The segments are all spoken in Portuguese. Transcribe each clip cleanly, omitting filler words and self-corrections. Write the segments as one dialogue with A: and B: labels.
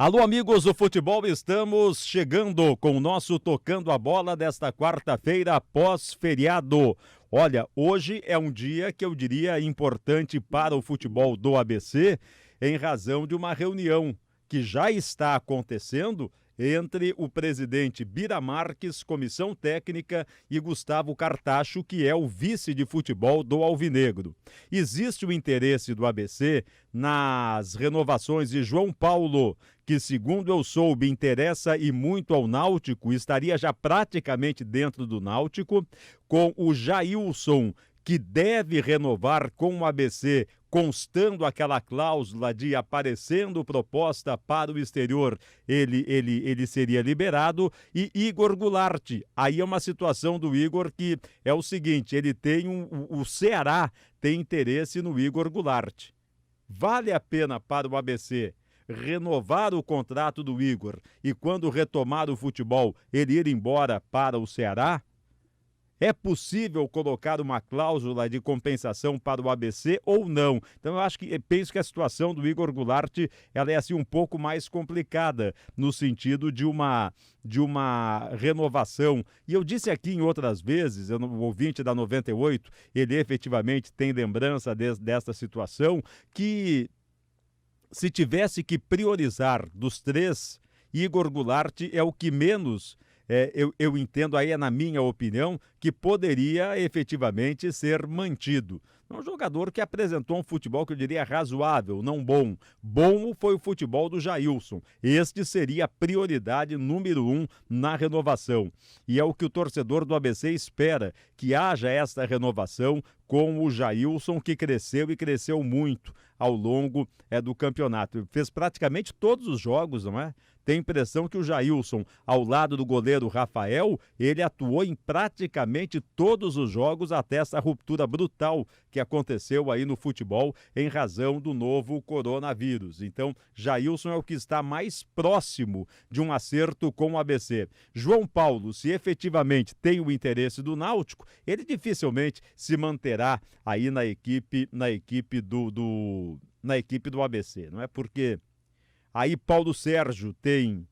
A: Alô, amigos do futebol, estamos chegando com o nosso Tocando a Bola desta quarta-feira pós-feriado. Olha, hoje é um dia que eu diria importante para o futebol do ABC, em razão de uma reunião que já está acontecendo entre o presidente Bira Marques, comissão técnica, e Gustavo Cartacho, que é o vice de futebol do Alvinegro. Existe o interesse do ABC nas renovações de João Paulo, que, segundo eu soube, interessa e muito ao Náutico, estaria já praticamente dentro do Náutico, com o Jailson, que deve renovar com o ABC, constando aquela cláusula de aparecendo proposta para o exterior, ele seria liberado, e Igor Goulart. Aí é uma situação do Igor que é o seguinte, ele tem o Ceará tem interesse no Igor Goulart. Vale a pena para o ABC renovar o contrato do Igor e, quando retomar o futebol, ele ir embora para o Ceará? É possível colocar uma cláusula de compensação para o ABC ou não? Então penso que a situação do Igor Goulart ela é assim um pouco mais complicada no sentido de uma renovação. E eu disse aqui em outras vezes, o ouvinte da 98, ele efetivamente tem lembrança desta situação, que se tivesse que priorizar dos três, Igor Goulart é o que menos, eu entendo, aí é na minha opinião, que poderia efetivamente ser mantido. É um jogador que apresentou um futebol que eu diria razoável, não bom. Bom foi o futebol do Jailson. Este seria a prioridade número 1 na renovação. E é o que o torcedor do ABC espera, que haja esta renovação com o Jailson, que cresceu e cresceu muito ao longo do campeonato. Fez praticamente todos os jogos, não é? Tem a impressão que o Jailson, ao lado do goleiro Rafael, ele atuou em praticamente todos os jogos até essa ruptura brutal que aconteceu aí no futebol em razão do novo coronavírus. Então, Jailson é o que está mais próximo de um acerto com o ABC. João Paulo, se efetivamente tem o interesse do Náutico, ele dificilmente se manterá aí na equipe do ABC, não é? Porque aí Paulo Sérgio tem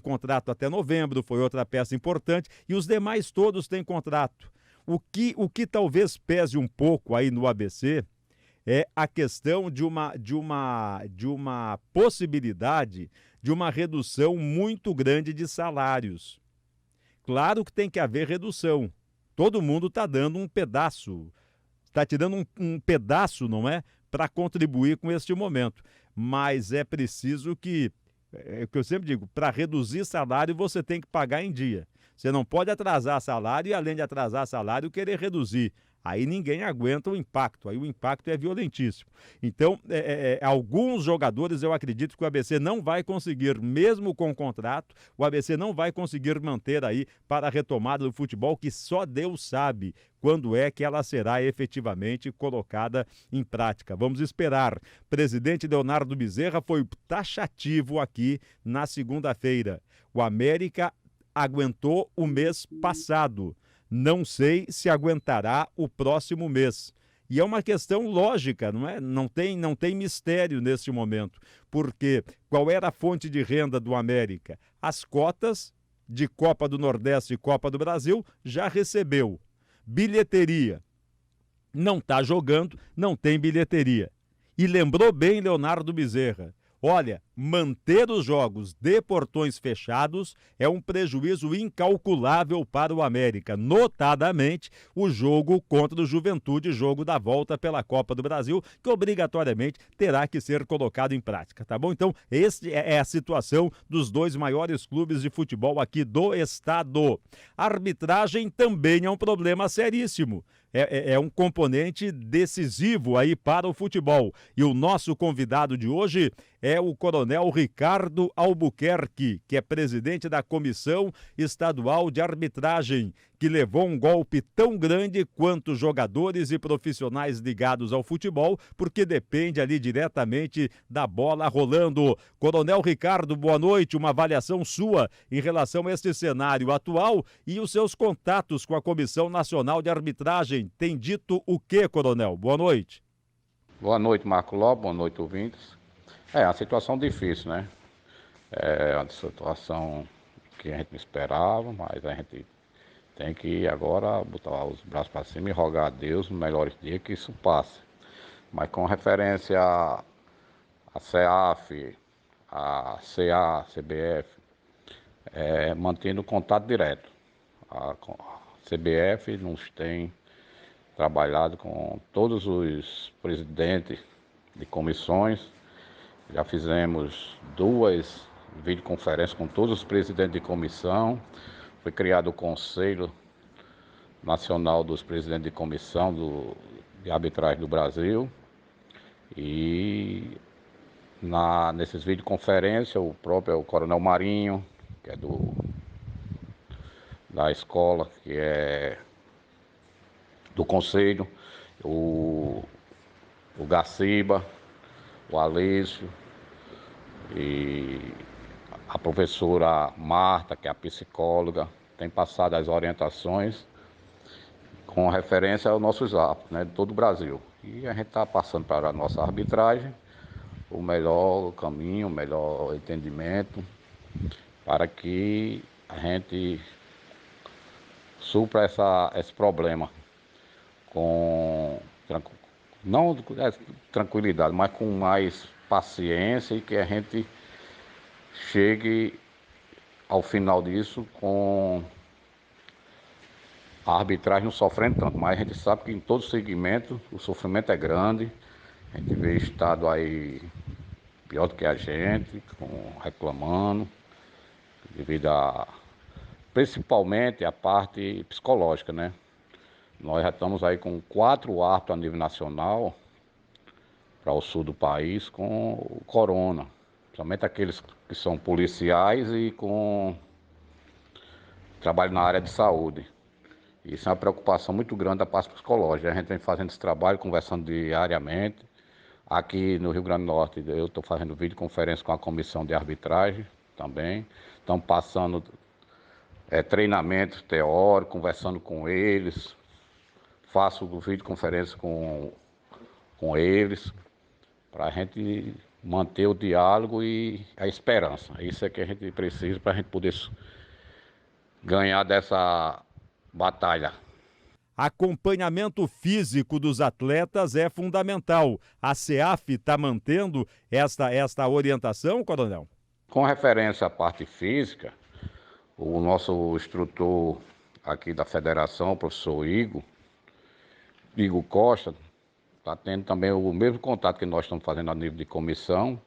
A: contrato até novembro, foi outra peça importante, e os demais todos têm contrato. O que talvez pese um pouco aí no ABC é a questão de uma possibilidade de uma redução muito grande de salários. Claro que tem que haver redução. Todo mundo está dando um pedaço, está te dando um pedaço, não é? Para contribuir com este momento. Mas é preciso que, é o que eu sempre digo, para reduzir salário você tem que pagar em dia. Você não pode atrasar salário e, além de atrasar salário, querer reduzir. Aí ninguém aguenta o impacto, aí o impacto é violentíssimo. Então, alguns jogadores eu acredito que o ABC não vai conseguir, mesmo com o contrato, o ABC não vai conseguir manter aí para a retomada do futebol, que só Deus sabe quando é que ela será efetivamente colocada em prática. Vamos esperar. Presidente Leonardo Bezerra foi taxativo aqui na segunda-feira. O América aguentou o mês passado. Não sei se aguentará o próximo mês. E é uma questão lógica, não é? Não tem mistério neste momento. Porque qual era a fonte de renda do América? As cotas de Copa do Nordeste e Copa do Brasil já recebeu. Bilheteria. Não está jogando, não tem bilheteria. E lembrou bem Leonardo Bezerra. Olha, manter os jogos de portões fechados é um prejuízo incalculável para o América, notadamente o jogo contra o Juventude, jogo da volta pela Copa do Brasil, que obrigatoriamente terá que ser colocado em prática, tá bom? Então, esta é a situação dos dois maiores clubes de futebol aqui do estado. A arbitragem também é um problema seríssimo. É um componente decisivo aí para o futebol. E o nosso convidado de hoje é o Coronel Ricardo Albuquerque, que é presidente da Comissão Estadual de Arbitragem, que levou um golpe tão grande quanto jogadores e profissionais ligados ao futebol, porque depende ali diretamente da bola rolando. Coronel Ricardo, boa noite, uma avaliação sua em relação a este cenário atual e os seus contatos com a Comissão Nacional de Arbitragem. Tem dito o quê, Coronel? Boa noite.
B: Boa noite, Marco Lobo, boa noite, ouvintes. É uma situação difícil, né? É uma situação que a gente não esperava, mas a gente tem que agora botar os braços para cima e rogar a Deus nos melhores dias que isso passe. Mas com referência à CEAF, à CA, CBF, mantendo contato direto. A CBF nos tem trabalhado com todos os presidentes de comissões. Já fizemos 2 videoconferências com todos os presidentes de comissão. Foi criado o Conselho Nacional dos Presidentes de Comissão de Arbitragem do Brasil. E nesses videoconferências, o próprio Coronel Marinho, que é da escola, que é do Conselho, o Gaciba, o Alício e a professora Marta, que é a psicóloga, tem passado as orientações com referência aos nossos hábitos, né, de todo o Brasil. E a gente está passando para a nossa arbitragem o melhor caminho, o melhor entendimento, para que a gente supra esse problema com não tranquilidade, mas com mais paciência e que a gente chegue ao final disso com a arbitragem não sofrendo tanto. Mas a gente sabe que em todo segmento o sofrimento é grande. A gente vê estado aí pior do que a gente, reclamando, devido principalmente a parte psicológica, né? Nós já estamos aí com 4 árbitros a nível nacional para o sul do país com o corona. Principalmente aqueles que são policiais e com trabalho na área de saúde. Isso é uma preocupação muito grande da parte psicológica. A gente vem fazendo esse trabalho, conversando diariamente. Aqui no Rio Grande do Norte, eu estou fazendo videoconferência com a comissão de arbitragem também. Estamos passando treinamento teórico, conversando com eles. Faço videoconferência com eles, para a gente manter o diálogo e a esperança. Isso é que a gente precisa para a gente poder ganhar dessa batalha.
A: Acompanhamento físico dos atletas é fundamental. A CEAF está mantendo esta orientação, coronel?
B: Com referência à parte física, o nosso instrutor aqui da federação, o professor Igor Costa, está tendo também o mesmo contato que nós estamos fazendo a nível de comissão.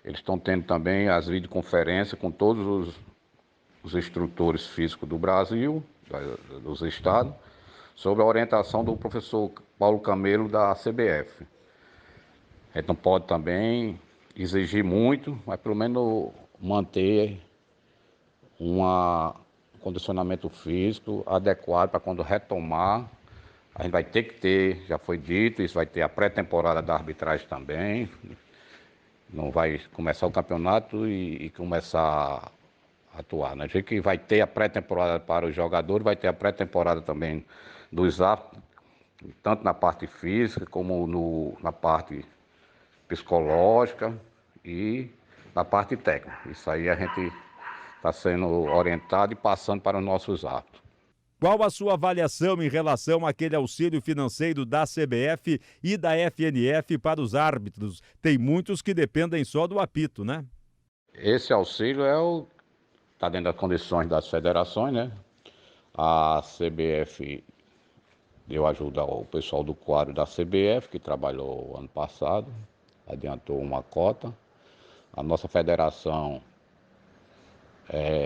B: Eles estão tendo também as videoconferências com todos os instrutores físicos do Brasil, dos estados, sobre a orientação do professor Paulo Camelo da CBF. A gente não pode também exigir muito, mas pelo menos manter um condicionamento físico adequado para quando retomar. A gente vai ter que ter, já foi dito, isso vai ter a pré-temporada da arbitragem também. Não vai começar o campeonato e começar a atuar, né? A gente que vai ter a pré-temporada para os jogadores, vai ter a pré-temporada também dos árbitros, tanto na parte física como na parte psicológica e na parte técnica. Isso aí a gente está sendo orientado e passando para os nossos árbitros.
A: Qual a sua avaliação em relação àquele auxílio financeiro da CBF e da FNF para os árbitros? Tem muitos que dependem só do apito, né?
B: Esse auxílio está dentro das condições das federações, né? A CBF deu ajuda ao pessoal do quadro da CBF, que trabalhou ano passado, adiantou uma cota. A nossa federação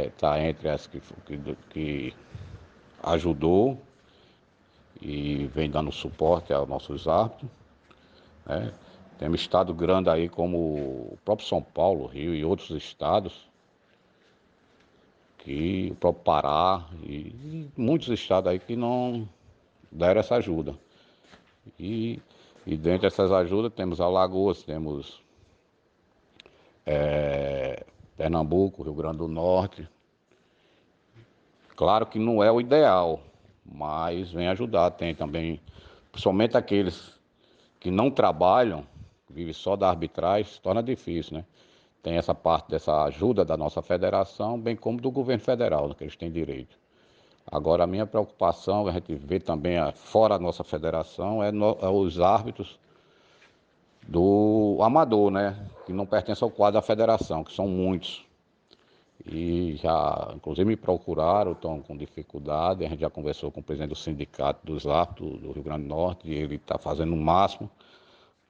B: está entre as que ajudou e vem dando suporte aos nossos árbitros, né? Temos estado grande aí como o próprio São Paulo, Rio e outros estados, que o próprio Pará e muitos estados aí que não deram essa ajuda. E dentre essas ajudas temos Alagoas, temos Pernambuco, Rio Grande do Norte. Claro que não é o ideal, mas vem ajudar. Tem também, principalmente aqueles que não trabalham, vivem só da arbitragem, se torna difícil, né? tem essa parte dessa ajuda da nossa federação, bem como do governo federal, né, que eles têm direito. Agora, a minha preocupação, a gente vê também fora da nossa federação, é os árbitros do amador, né, que não pertencem ao quadro da federação, que são muitos. E já, inclusive, me procuraram, estão com dificuldade. A gente já conversou com o presidente do sindicato dos árbitros do Rio Grande do Norte e ele está fazendo o máximo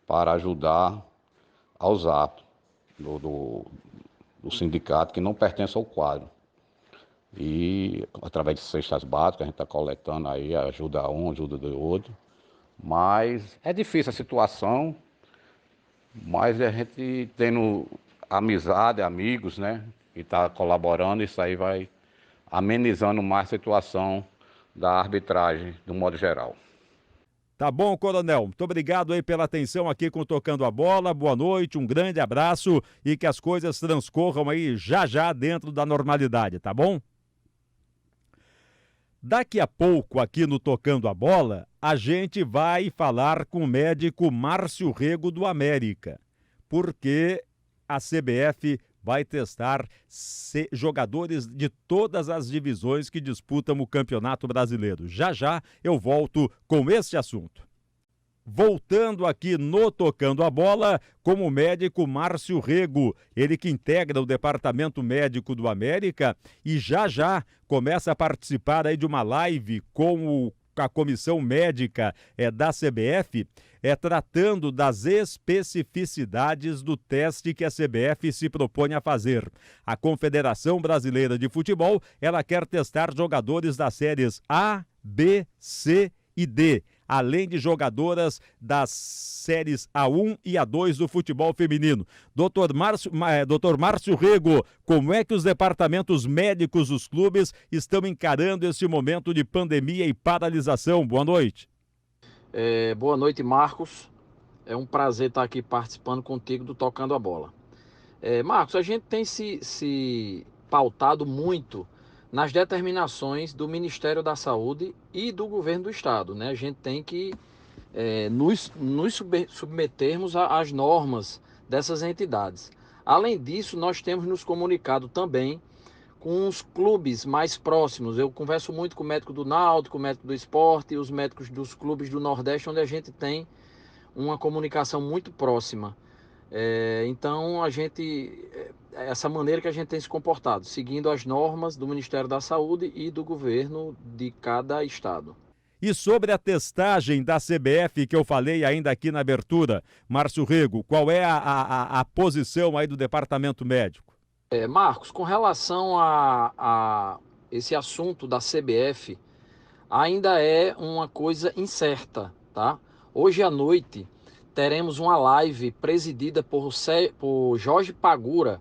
B: para ajudar aos árbitros do sindicato que não pertencem ao quadro. E através de cestas básicas, a gente está coletando aí, ajuda um, ajuda do outro. Mas é difícil a situação, mas a gente tendo amizade, amigos, né? E está colaborando, isso aí vai amenizando mais a situação da arbitragem, do modo geral.
A: Tá bom, Coronel. Muito obrigado aí pela atenção aqui com o Tocando a Bola. Boa noite, um grande abraço e que as coisas transcorram aí já dentro da normalidade, tá bom? Daqui a pouco, aqui no Tocando a Bola, a gente vai falar com o médico Márcio Rego do América, porque a CBF vai testar jogadores de todas as divisões que disputam o Campeonato Brasileiro. Já eu volto com este assunto. Voltando aqui no Tocando a Bola, como o médico Márcio Rego, ele que integra o Departamento Médico do América e já começa a participar aí de uma live com a comissão médica da CBF, tratando das especificidades do teste que a CBF se propõe a fazer. A Confederação Brasileira de Futebol, ela quer testar jogadores das séries A, B, C e D, além de jogadoras das séries A1 e A2 do futebol feminino. Dr. Márcio Rego, como é que os departamentos médicos dos clubes estão encarando esse momento de pandemia e paralisação? Boa noite.
C: Boa noite, Marcos. É um prazer estar aqui participando contigo do Tocando a Bola. Marcos, a gente tem se pautado muito nas determinações do Ministério da Saúde e do Governo do Estado, né? A gente tem que nos submetermos às normas dessas entidades. Além disso, nós temos nos comunicado também com os clubes mais próximos. Eu converso muito com o médico do Náutico, com o médico do Sport e os médicos dos clubes do Nordeste, onde a gente tem uma comunicação muito próxima. Então, essa maneira que a gente tem se comportado, seguindo as normas do Ministério da Saúde e do governo de cada estado.
A: E sobre a testagem da CBF que eu falei ainda aqui na abertura, Márcio Rego, qual é a posição aí do departamento médico?
C: Marcos, com relação a esse assunto da CBF, ainda é uma coisa incerta, tá? Hoje à noite teremos uma live presidida por Jorge Pagura,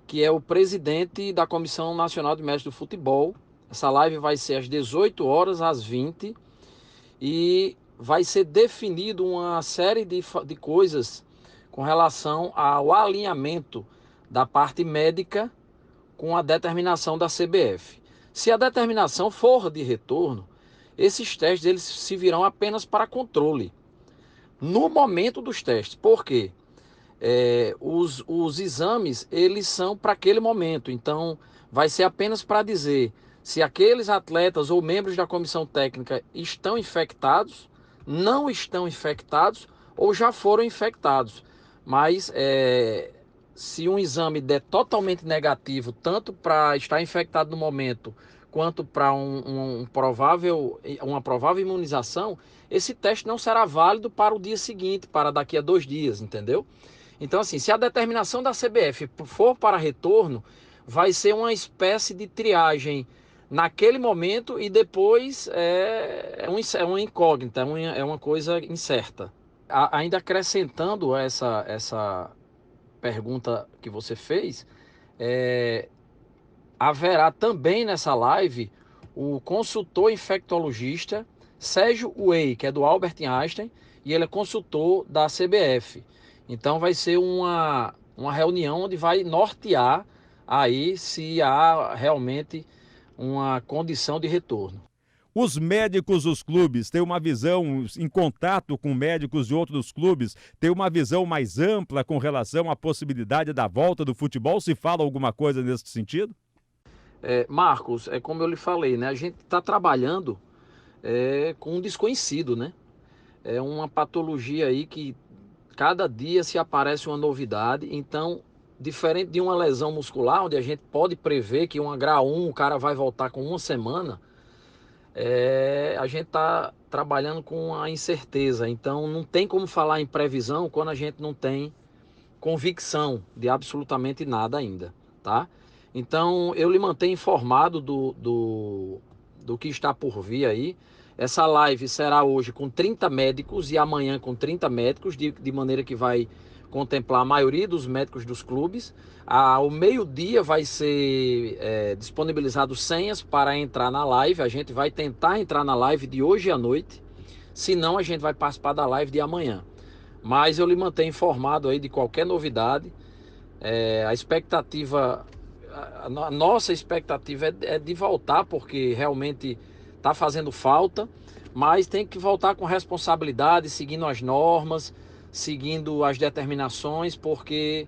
C: que é o presidente da Comissão Nacional de Mestres do Futebol. Essa live vai ser às 18 horas, às 20, e vai ser definido uma série de coisas com relação ao alinhamento da parte médica com a determinação da CBF. Se a determinação for de retorno, esses testes eles se virão apenas para controle no momento dos testes. Por quê? Os exames eles são para aquele momento, então vai ser apenas para dizer se aqueles atletas ou membros da comissão técnica estão infectados, não estão infectados ou já foram infectados. Mas se um exame der totalmente negativo, tanto para estar infectado no momento, quanto para uma provável imunização, esse teste não será válido para o dia seguinte, para daqui a 2 dias, entendeu? Então, assim, se a determinação da CBF for para retorno, vai ser uma espécie de triagem naquele momento e depois é uma incógnita, é uma coisa incerta. Ainda acrescentando essa pergunta que você fez, haverá também nessa live o consultor infectologista Sérgio Way, que é do Albert Einstein, e ele é consultor da CBF. Então vai ser uma reunião onde vai nortear aí se há realmente uma condição de retorno.
A: Os médicos dos clubes têm uma visão, em contato com médicos de outros clubes, têm uma visão mais ampla com relação à possibilidade da volta do futebol? Se fala alguma coisa nesse sentido?
C: Marcos, é como eu lhe falei, né? A gente está trabalhando com um desconhecido, né? É uma patologia aí que cada dia se aparece uma novidade. Então, diferente de uma lesão muscular, onde a gente pode prever que uma grau 1 o cara vai voltar com uma semana, a gente está trabalhando com a incerteza. Então, não tem como falar em previsão quando a gente não tem convicção de absolutamente nada ainda, tá? Então, eu lhe mantenho informado do que está por vir aí. Essa live será hoje com 30 médicos e amanhã com 30 médicos, de maneira que vai contemplar a maioria dos médicos dos clubes. Ao meio-dia vai ser disponibilizado senhas para entrar na live. A gente vai tentar entrar na live de hoje à noite, senão a gente vai participar da live de amanhã. Mas eu lhe mantenho informado aí de qualquer novidade. A expectativa, a nossa expectativa é de voltar, porque realmente está fazendo falta, mas tem que voltar com responsabilidade, seguindo as normas, seguindo as determinações, porque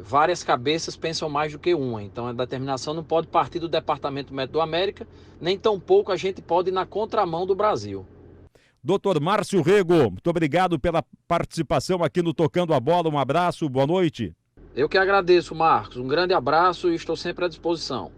C: várias cabeças pensam mais do que uma. Então a determinação não pode partir do Departamento Médico do América, nem tampouco a gente pode ir na contramão do Brasil.
A: Doutor Márcio Rego, muito obrigado pela participação aqui no Tocando a Bola. Um abraço, boa noite.
C: Eu que agradeço, Marcos. Um grande abraço e estou sempre à disposição.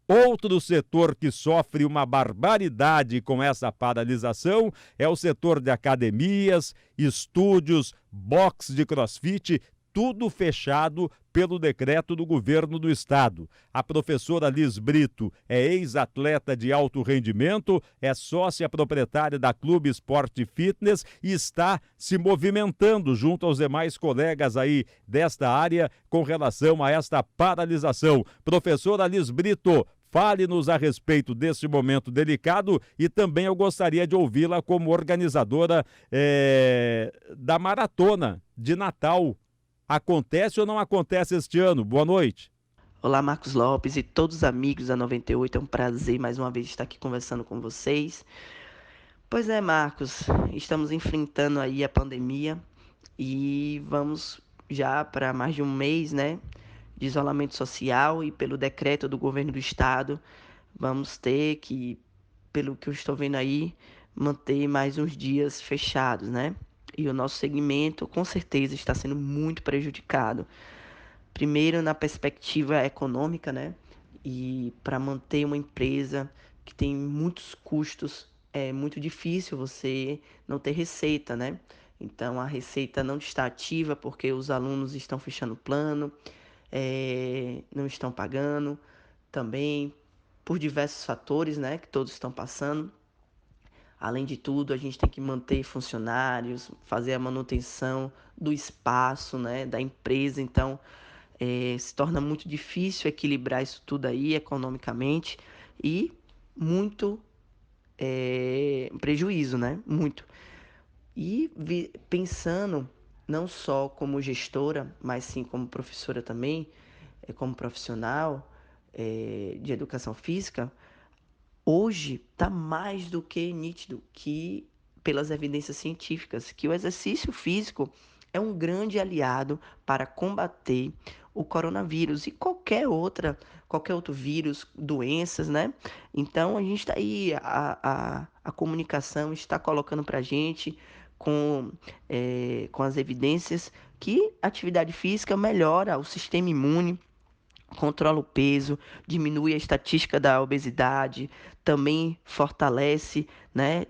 A: Outro setor que sofre uma barbaridade com essa paralisação é o setor de academias, estúdios, box de crossfit, tudo fechado pelo decreto do governo do estado. A professora Liz Brito é ex-atleta de alto rendimento, é sócia proprietária da Clube Esporte Fitness e está se movimentando junto aos demais colegas aí desta área com relação a esta paralisação. Professora Liz Brito, fale-nos a respeito desse momento delicado e também eu gostaria de ouvi-la como organizadora da Maratona de Natal. Acontece ou não acontece este ano? Boa noite.
D: Olá, Marcos Lopes e todos os amigos da 98. É um prazer mais uma vez estar aqui conversando com vocês. Pois é, Marcos, estamos enfrentando aí a pandemia e vamos já para mais de um mês, né, de isolamento social e pelo decreto do governo do estado, vamos ter que, pelo que eu estou vendo aí, manter mais uns dias fechados, né? E o nosso segmento, com certeza, está sendo muito prejudicado. Primeiro, na perspectiva econômica, né? E para manter uma empresa que tem muitos custos, é muito difícil você não ter receita, né? Então, a receita não está ativa porque os alunos estão fechando plano, não estão pagando, também por diversos fatores, né? Que todos estão passando. Além de tudo, a gente tem que manter funcionários, fazer a manutenção do espaço, né, da empresa. Então, se torna muito difícil equilibrar isso tudo aí economicamente e muito prejuízo, né? Muito. E pensando não só como gestora, mas sim como professora também, como profissional de educação física, hoje está mais do que nítido que, pelas evidências científicas, que o exercício físico é um grande aliado para combater o coronavírus e qualquer outro vírus, doenças, né? Então, a gente está aí, a comunicação está colocando para a gente com as evidências que a atividade física melhora o sistema imune, controla o peso, diminui a estatística da obesidade, também fortalece, né,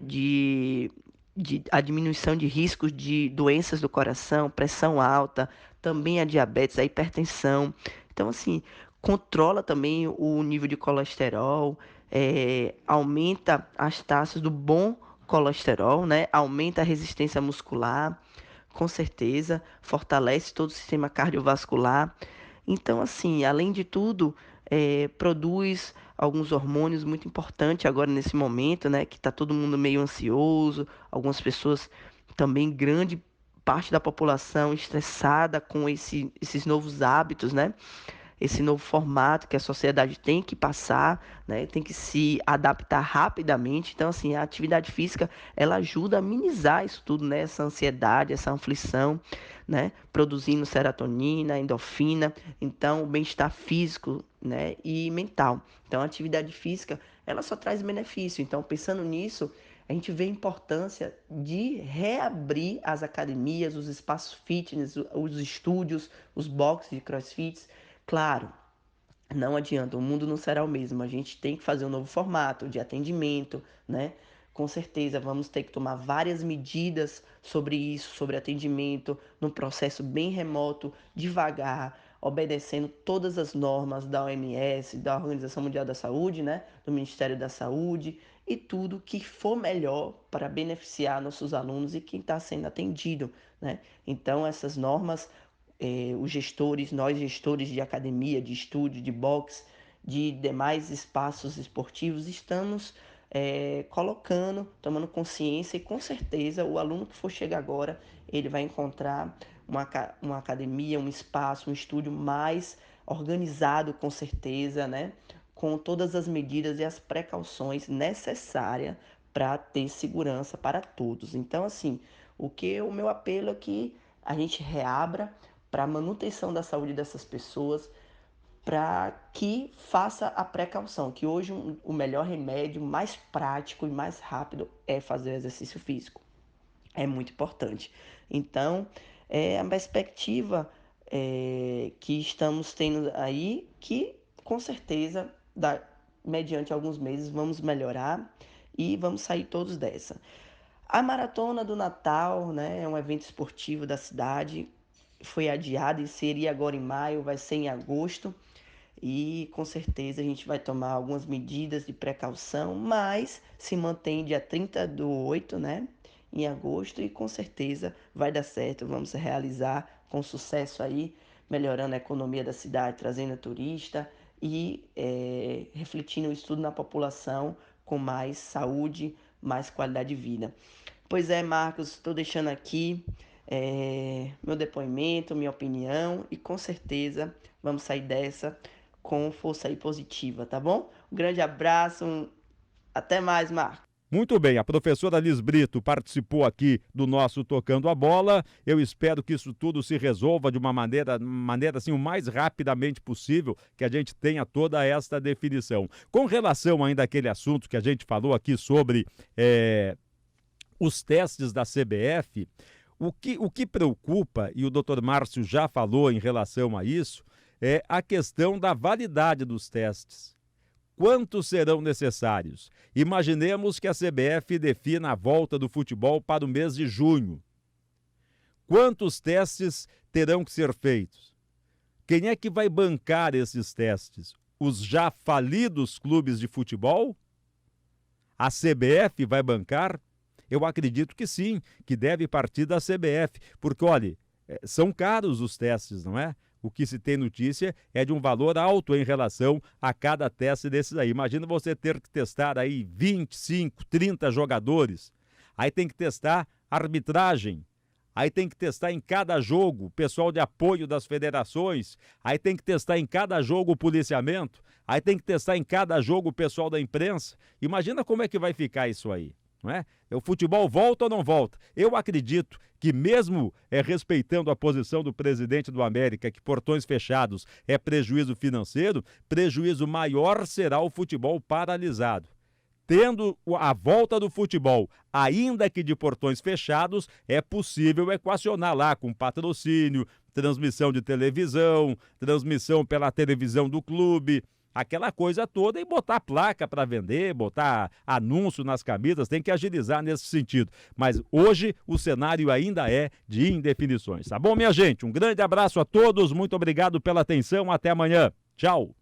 D: a diminuição de riscos de doenças do coração, pressão alta, também a diabetes, a hipertensão. Então, assim, controla também o nível de colesterol, aumenta as taxas do bom colesterol, né, aumenta a resistência muscular, com certeza, fortalece todo o sistema cardiovascular. Então, assim, além de tudo, produz alguns hormônios muito importantes agora nesse momento, né? Que está todo mundo meio ansioso, algumas pessoas também, grande parte da população estressada com esses novos hábitos, né? esse novo formato que a sociedade tem que passar, né? Tem que se adaptar rapidamente. Então, assim, a atividade física, ela ajuda a minimizar isso tudo, né? Essa ansiedade, essa aflição, né? Produzindo serotonina, endorfina. Então, o bem-estar físico, né? E mental. Então, a atividade física, ela só traz benefício. Então, pensando nisso, a gente vê a importância de reabrir as academias, os espaços fitness, os estúdios, os boxes de crossfit. Claro, não adianta, o mundo não será o mesmo. A gente tem que fazer um novo formato de atendimento, né? Com certeza vamos ter que tomar várias medidas sobre isso, sobre atendimento, num processo bem remoto, devagar, obedecendo todas as normas da OMS, da Organização Mundial da Saúde, né? Do Ministério da Saúde e tudo que for melhor para beneficiar nossos alunos e quem está sendo atendido, né? Então essas normas os gestores, nós gestores de academia, de estúdio, de boxe, de demais espaços esportivos, estamos colocando, tomando consciência e com certeza o aluno que for chegar agora, ele vai encontrar uma academia, um espaço, um estúdio mais organizado com certeza, né? Com todas as medidas e as precauções necessárias para ter segurança para todos. Então, assim, o meu apelo é que a gente reabra para a manutenção da saúde dessas pessoas, para que faça a precaução, que hoje o melhor remédio, mais prático e mais rápido é fazer o exercício físico. É muito importante. Então, a perspectiva que estamos tendo aí, que com certeza, mediante alguns meses, vamos melhorar e vamos sair todos dessa. A Maratona do Natal, né, é um evento esportivo da cidade, foi adiado e seria agora em maio, vai ser em agosto. E com certeza a gente vai tomar algumas medidas de precaução, mas se mantém dia 30/8, né, em agosto, e com certeza vai dar certo. Vamos realizar com sucesso aí, melhorando a economia da cidade, trazendo turista e refletindo o estudo na população com mais saúde, mais qualidade de vida. Pois é, Marcos, estou deixando aqui meu depoimento, minha opinião e com certeza vamos sair dessa com força aí positiva, tá bom? Um grande abraço, até mais, Marcos.
A: Muito bem, a professora Liz Brito participou aqui do nosso Tocando a Bola. Eu espero que isso tudo se resolva de uma maneira assim, o mais rapidamente possível, que a gente tenha toda esta definição. Com relação ainda àquele assunto que a gente falou aqui sobre os testes da CBF, o que preocupa, e o doutor Márcio já falou em relação a isso, é a questão da validade dos testes. Quantos serão necessários? Imaginemos que a CBF defina a volta do futebol para o mês de junho. Quantos testes terão que ser feitos? Quem é que vai bancar esses testes? Os já falidos clubes de futebol? A CBF vai bancar? Eu acredito que sim, que deve partir da CBF, porque, olha, são caros os testes, não é? O que se tem notícia é de um valor alto em relação a cada teste desses aí. Imagina você ter que testar aí 25, 30 jogadores. Aí tem que testar arbitragem. Aí tem que testar em cada jogo o pessoal de apoio das federações. Aí tem que testar em cada jogo o policiamento. Aí tem que testar em cada jogo o pessoal da imprensa. Imagina como é que vai ficar isso aí. Não é? O futebol volta ou não volta? Eu acredito que mesmo respeitando a posição do presidente do América, que portões fechados é prejuízo financeiro, prejuízo maior será o futebol paralisado. Tendo a volta do futebol, ainda que de portões fechados, é possível equacionar lá com patrocínio, transmissão de televisão, transmissão pela televisão do clube, aquela coisa toda, e botar placa para vender, botar anúncio nas camisas, tem que agilizar nesse sentido. Mas hoje o cenário ainda é de indefinições. Tá bom, minha gente? Um grande abraço a todos, muito obrigado pela atenção, até amanhã. Tchau!